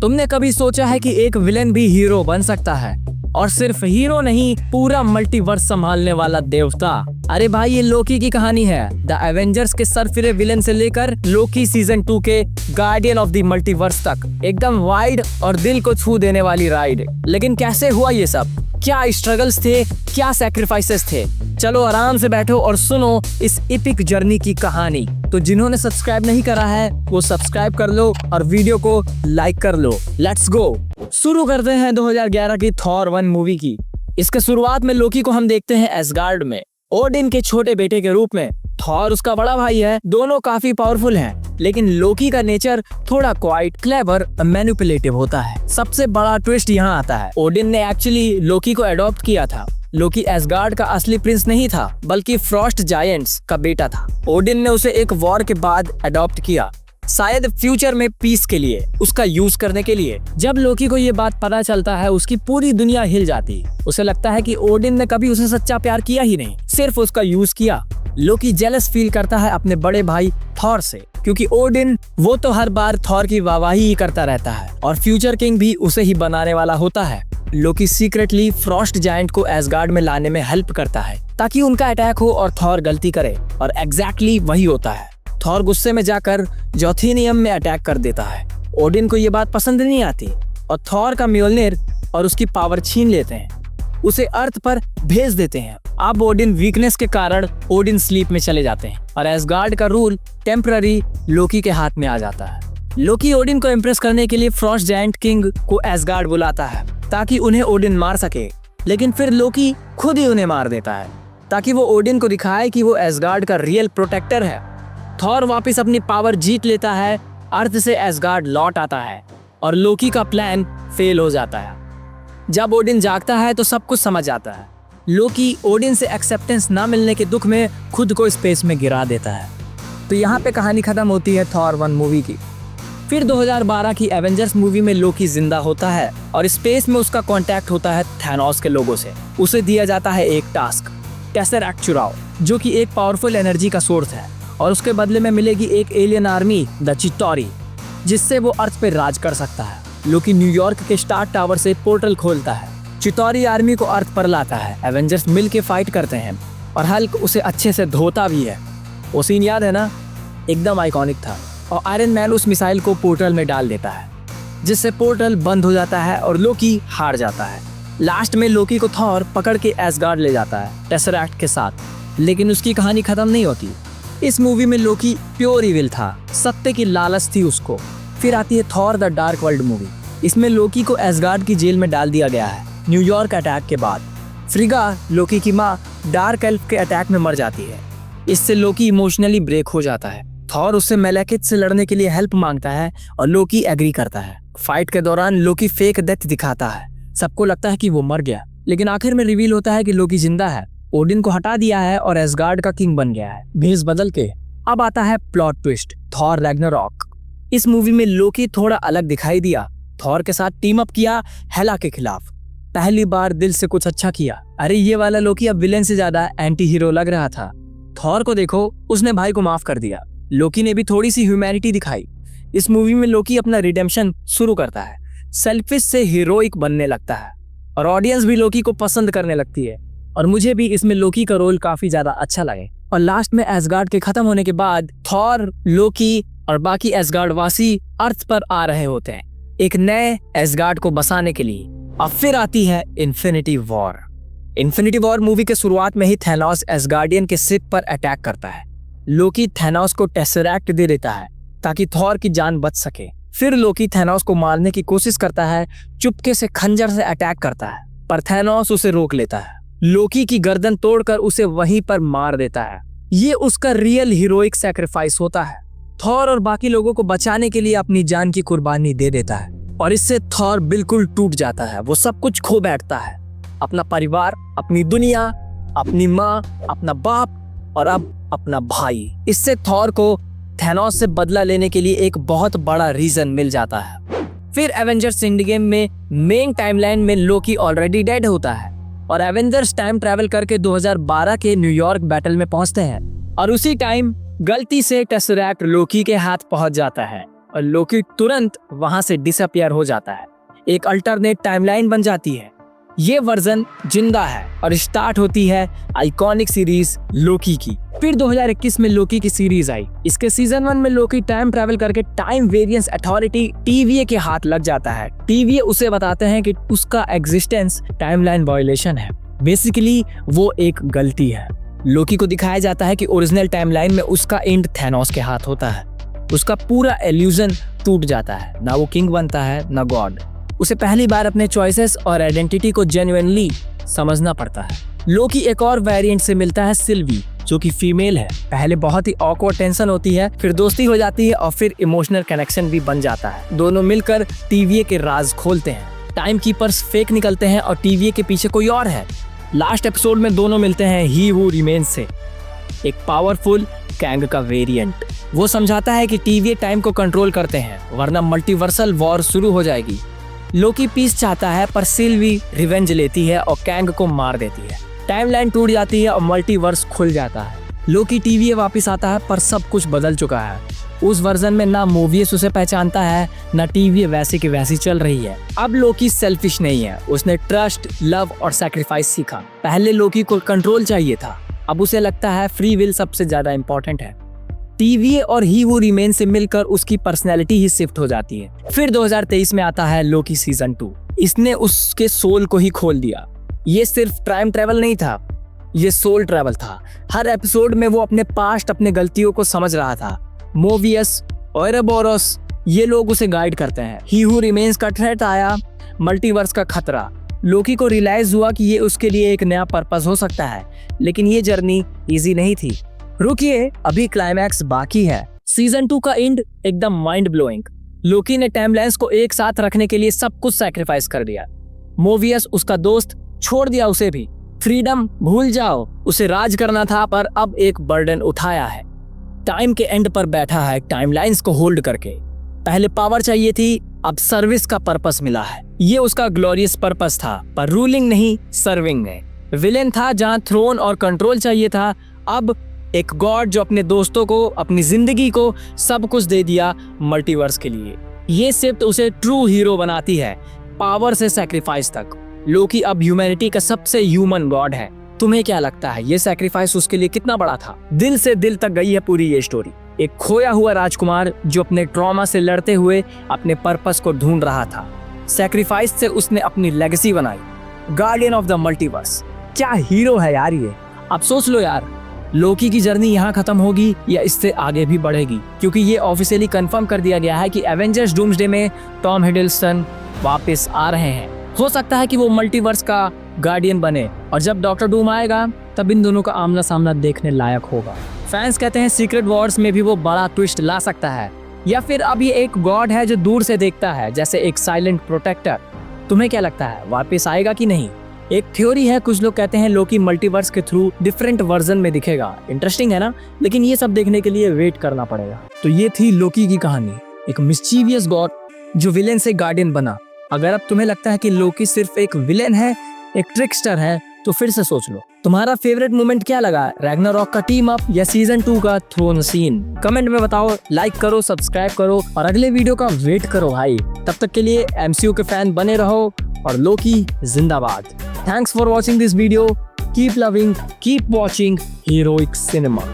तुमने कभी सोचा है कि एक विलेन भी हीरो बन सकता है? और सिर्फ हीरो नहीं, पूरा मल्टीवर्स संभालने वाला देवता। अरे भाई, ये लोकी की कहानी है। द एवेंजर्स के सरफिरे विलेन से लेकर लोकी सीजन 2 के गार्डियन ऑफ द मल्टीवर्स तक, एकदम वाइड और दिल को छू देने वाली राइड। लेकिन कैसे हुआ ये सब? क्या स्ट्रगल्स थे, क्या सैक्रिफाइसेस थे? चलो आराम से बैठो और सुनो इस एपिक जर्नी की कहानी। तो जिन्होंने सब्सक्राइब नहीं करा है वो सब्सक्राइब कर लो और वीडियो को लाइक कर लो। Let's go. शुरू करते हैं 2011 की थॉर 1 मूवी की। इसके शुरुआत में लोकी को हम देखते हैं एसगार्ड में, ओडिन के छोटे बेटे के रूप में। थॉर उसका बड़ा भाई है, दोनों काफी पावरफुल हैं, लेकिन लोकी का नेचर थोड़ा क्वाइट, क्लेवर, मैनिपुलेटिव होता है। सबसे बड़ा ट्विस्ट यहाँ आता है, ओडिन ने एक्चुअली लोकी को अडॉप्ट किया था। लोकी एसगार्ड का असली प्रिंस नहीं था, बल्कि फ्रॉस्ट जायंट्स का बेटा था। ओडिन ने उसे एक वॉर के बाद अडॉप्ट किया, शायद फ्यूचर में पीस के लिए, उसका यूज करने के लिए। जब लोकी को ये बात पता चलता है, उसकी पूरी दुनिया हिल जाती है। उसे लगता है कि ओडिन ने कभी उसे सच्चा प्यार किया ही नहीं, सिर्फ उसका यूज किया। लोकी जेलस फील करता है अपने बड़े भाई थॉर से, क्योंकि ओडिन वो तो हर बार थॉर की वाहवाही ही करता रहता है और फ्यूचर किंग भी उसे ही बनाने वाला होता है। लोकी सीक्रेटली फ्रॉस्ट जायंट को एसगार्ड में लाने में हेल्प करता है ताकि उनका अटैक हो और थॉर गलती करे, और एग्जैक्टली वही होता है। थॉर गुस्से में जाकर जोथेनियम में अटैक कर देता है। ओडिन को ये बात पसंद नहीं आती और थॉर का म्योल्निर और उसकी पावर छीन लेते हैं, उसे अर्थ पर भेज देते हैं। अब ओडिन वीकनेस के कारण ओडिन स्लीप में चले जाते हैं और एसगार्ड का रूल टेम्पररी लोकी के हाथ में आ जाता है। लोकी ओडिन को इम्प्रेस करने के लिए फ्रॉस्ट जायंट किंग को एसगार्ड बुलाता है ताकि उन्हें ओडिन मार सके, लेकिन फिर लोकी खुद ही उन्हें मार देता है ताकि वो ओडिन को दिखाए कि वो एसगार्ड का रियल प्रोटेक्टर है। थॉर वापस अपनी पावर जीत लेता है, अर्थ से एसगार्ड लौट आता है और लोकी का प्लान फेल हो जाता है। जब ओडिन जागता है तो सब कुछ समझ आता है। लोकी ओडिन से एक्सेप्टेंस ना मिलने के दुख में खुद को स्पेस में गिरा देता है। तो यहाँ पे कहानी खत्म होती है थॉर 1 मूवी की। फिर 2012 की एवेंजर्स मूवी में लोकी जिंदा होता है और स्पेस में उसका कांटेक्ट होता है थैनोस के लोगों से। उसे दिया जाता है एक टास्क, टेसरैक्ट चुराओ, जो कि एक पावरफुल एनर्जी का सोर्स है, और उसके बदले में मिलेगी एक एलियन आर्मी, द चिटोरी, जिससे वो अर्थ पे राज कर सकता है। लोकी न्यूयॉर्क के स्टार टावर से पोर्टल खोलता है, चिटोरी आर्मी को अर्थ पर लाता है। एवेंजर्स मिल के फाइट करते हैं और हल्क उसे अच्छे से धोता भी है। वो सीन याद है ना? एकदम आइकॉनिक था। और आयरन मैन उस मिसाइल को पोर्टल में डाल देता है, जिससे पोर्टल बंद हो जाता है और लोकी हार जाता है। लास्ट में लोकी को थॉर पकड़ के एसगार्ड ले जाता है टेसरैक्ट के साथ, लेकिन उसकी कहानी खत्म नहीं होती। इस मूवी में लोकी प्योर इविल था, सत्य की लालच थी उसको। फिर आती है Thor the dark world movie. इसमें लोकी को एसगार्ड की जेल में डाल दिया गया है न्यूयॉर्क अटैक के बाद। फ्रिगा, लोकी की माँ, डार्क एल्फ के अटैक में मर जाती है। इससे लोकी इमोशनली ब्रेक हो जाता है। थॉर उससे मेलेकिथ से लड़ने के लिए हेल्प मांगता है और लोकी एग्री करता है। फाइट के दौरान लोकी फेक डेथ दिखाता है, सबको लगता है कि वो मर गया, लेकिन आखिर में रिवील होता है कि लोकी जिंदा है, ओडिन को हटा दिया है और एसगार्ड का किंग बन गया है भेस बदल के। अब आता है प्लॉट ट्विस्ट, थॉर रैग्नारॉक। इस मूवी में लोकी थोड़ा अलग दिखाई दिया। थॉर के साथ टीम अप किया हेला के खिलाफ, पहली बार दिल से कुछ अच्छा किया। अरे ये वाला लोकी अब विलेन से ज्यादा एंटी हीरो लग रहा था। थॉर को देखो, उसने भाई को माफ कर दिया। लोकी ने भी थोड़ी सी ह्यूमैनिटी दिखाई। इस मूवी में लोकी अपना रिडेम्पशन शुरू करता है, सेल्फिश से हीरोइक बनने लगता है और ऑडियंस भी लोकी को पसंद करने लगती है। और मुझे भी इसमें लोकी का रोल काफी ज्यादा अच्छा लगे। और लास्ट में एसगार्ड के खत्म होने के बाद थॉर, लोकी और बाकी एसगार्ड वासी अर्थ पर आ रहे होते हैं एक नए एसगार्ड को बसाने के लिए। अब फिर आती है infinity war. Infinity war movie के शुरुआत में ही थैनोस एसगार्डियन के शिप पर अटैक करता है। लोकी थैनोस को टेसरैक्ट दे देता है ताकि थॉर की जान बच सके। फिर लोकी थैनोस को मारने की कोशिश करता है, चुपके से खंजर से अटैक करता है, पर थैनोस उसे रोक लेता है। लोकी की गर्दन तोड़कर उसे वहीं पर मार देता है। ये उसका रियल हीरोइक सैक्रिफाइस होता है। थॉर और बाकी लोगों को बचाने के लिए अपनी जान की कुर्बानी दे देता है और इससे थॉर बिल्कुल टूट जाता है। वो सब कुछ खो बैठता है, अपना परिवार, अपनी दुनिया, अपनी माँ, अपना बाप और अब अपना भाई। इससे थॉर को थैनोस से बदला लेने के लिए एक बहुत बड़ा रीजन मिल जाता है। फिर एवेंजर्स एंड गेम में मेन टाइमलाइन में लोकी ऑलरेडी डेड होता है और एवेंजर्स टाइम ट्रैवल करके 2012 के न्यूयॉर्क बैटल में पहुंचते हैं और उसी टाइम गलती से टेसरैक्ट लोकी के हाथ पहुंच जाता है। और लोकी तुरंत वहां से डिसअपियर हो जाता है। एक अल्टरनेट टाइमलाइन बन जाती है। ये वर्जन जिंदा है और स्टार्ट होती है आइकॉनिक सीरीज लोकी की। फिर 2021 में लोकी की सीरीज आई। इसके सीजन 1 में लोकी टाइम ट्रैवल करके टाइम वेरिएंस अथॉरिटी TVA के हाथ लग जाता है। TVA उसे बताते हैं कि उसका एग्जिस्टेंस टाइमलाइन वायलेशन है। बेसिकली वो एक गलती है। लोकी को दिखाया जाता है कि ओरिजिनल टाइमलाइन में उसका एंड थैनोस के हाथ होता है। उसका पूरा इल्यूजन टूट जाता है। ना वो किंग बनता है ना गॉड। उसे पहली बार अपने चॉइसेस और आइडेंटिटी को जेन्युइनली समझना पड़ता है। लोकी एक और वेरिएंट से मिलता है सिल्वी, जो कि फीमेल है। पहले बहुत ही ऑकवर्ड टेंशन होती है, फिर दोस्ती हो जाती है और फिर इमोशनल कनेक्शन भी बन जाता है। दोनों मिलकर TVA के राज खोलते हैं। टाइम कीपर्स फेक निकलते हैं और TVA के पीछे कोई और है। लास्ट एपिसोड में दोनों मिलते हैं ही हू रिमेन्स से, एक पावरफुल कैंग का वेरिएंट। वो समझाता है कि TVA टाइम को कंट्रोल करते हैं, वरना मल्टीवर्सल वॉर शुरू हो जाएगी। लोकी पीस चाहता है पर सिल्वी रिवेंज लेती है और कैंग को मार देती है। टाइमलाइन टूट जाती है और मल्टीवर्स खुल जाता है। लोकी TVA वापस आता है पर सब कुछ बदल चुका है। उस वर्जन में ना मोवियस उसे पहचानता है, ना TVA वैसे की वैसी चल रही है। अब लोकी सेल्फिश नहीं है। उसने ट्रस्ट, लव और सैक्रिफाइस सीखा। पहले लोकी को कंट्रोल चाहिए था, अब उसे लगता है फ्री विल सबसे ज्यादा इंपॉर्टेंट है। TVA और ही वो रिमेन से मिलकर उसकी पर्सनैलिटी ही शिफ्ट हो जाती है। फिर 2023 में आता है लोकी सीजन 2। इसने उसके सोल को ही खोल दिया। ये सिर्फ टाइम ट्रैवल नहीं था, ये सोल ट्रैवल था। हर एपिसोड में वो अपने पास्ट, अपने गलतियों को समझ रहा था। मोवियस, ओरेबोरोस, ये लोग उसे गाइड करते हैं। ही हू रिमेन्स का थ्रेट आया, मल्टीवर्स का खतरा। लोकी को रियलाइज हुआ कि ये उसके लिए एक नया पर्पस हो सकता है, लेकिन ये जर्नी इजी नहीं थी। रुकिए, अभी क्लाइमैक्स बाकी है। सीजन 2 का एंड एकदम माइंड ब्लोइंग। लोकी ने टाइमलाइंस को एक साथ रखने के लिए सब कुछ सैक्रिफाइस कर दिया। मोवियस, उसका दोस्त, छोड़ दिया उसे भी। फ्रीडम भूल जाओ, उसे राज करना था, पर अब एक बर्डन उठाया है। टाइम के एंड पर बैठा है, टाइमलाइंस को होल्ड करके। पहले पावर चाहिए थी, अब सर्विस का पर्पस मिला है। ये उसका ग्लोरियस पर्पस था, पर रूलिंग नहीं, सर्विंग है। विलेन था जहां थ्रोन और कंट्रोल चाहिए था, अब एक गॉड जो अपने दोस्तों को, अपनी जिंदगी को सब कुछ दे दिया मल्टीवर्स के लिए। ये शिफ्ट उसे ट्रू हीरो बनाती है, पावर से सैक्रिफाइस तक। लोकी अब ह्यूमैनिटी का सबसे ह्यूमन गॉड है। तुम्हें क्या लगता है ये सैक्रिफाइस उसके लिए कितना बड़ा था? दिल से दिल तक गई है पूरी ये स्टोरी। एक खोया हुआ राजकुमार जो अपने ट्रॉमा से लड़ते हुए अपने पर्पस को ढूंढ रहा था। सैक्रिफाइस से उसने अपनी लेगेसी बनाई, गार्डियन ऑफ द मल्टीवर्स। क्या हीरो है यार ये। अब सोच लो यार, लोकी की जर्नी यहाँ खत्म होगी या इससे आगे भी बढ़ेगी, क्योंकि ये ऑफिशियली कंफर्म कर दिया गया है कि एवेंजर्स डूम्सडे में टॉम हिडलस्टन वापस आ रहे हैं। हो सकता है कि वो मल्टीवर्स का गार्डियन बने, और जब डॉक्टर डूम आएगा तब इन दोनों का आमना सामना देखने लायक होगा। फैंस कहते हैं सीक्रेट वॉर्स में भी वो बड़ा ट्विस्ट ला सकता है, या फिर अब ये एक गॉड है जो दूर से देखता है, जैसे एक साइलेंट प्रोटेक्टर। तुम्हें क्या लगता है, वापस आएगा कि नहीं? एक थ्योरी है, कुछ लोग कहते हैं लोकी मल्टीवर्स के थ्रू डिफरेंट वर्जन में दिखेगा। इंटरेस्टिंग है ना, लेकिन ये सब देखने के लिए वेट करना पड़ेगा। तो ये थी लोकी की कहानी, एक मिस्चीवियस गॉड जो विलेन से गार्डियन बना। अगर अब तुम्हें लगता है कि लोकी सिर्फ एक विलेन है, एक ट्रिकस्टर है, तो फिर से सोच लो, तुम्हारा फेवरेट मोमेंट क्या लगा? रैग्नारॉक का टीम अप या सीजन 2 का थ्रोन सीन? कमेंट में बताओ, लाइक करो, सब्सक्राइब करो और अगले वीडियो का वेट करो भाई। तब तक के लिए MCU के फैन बने रहो और लोकी जिंदाबाद। Thanks for watching this video. Keep loving, keep watching heroic cinema.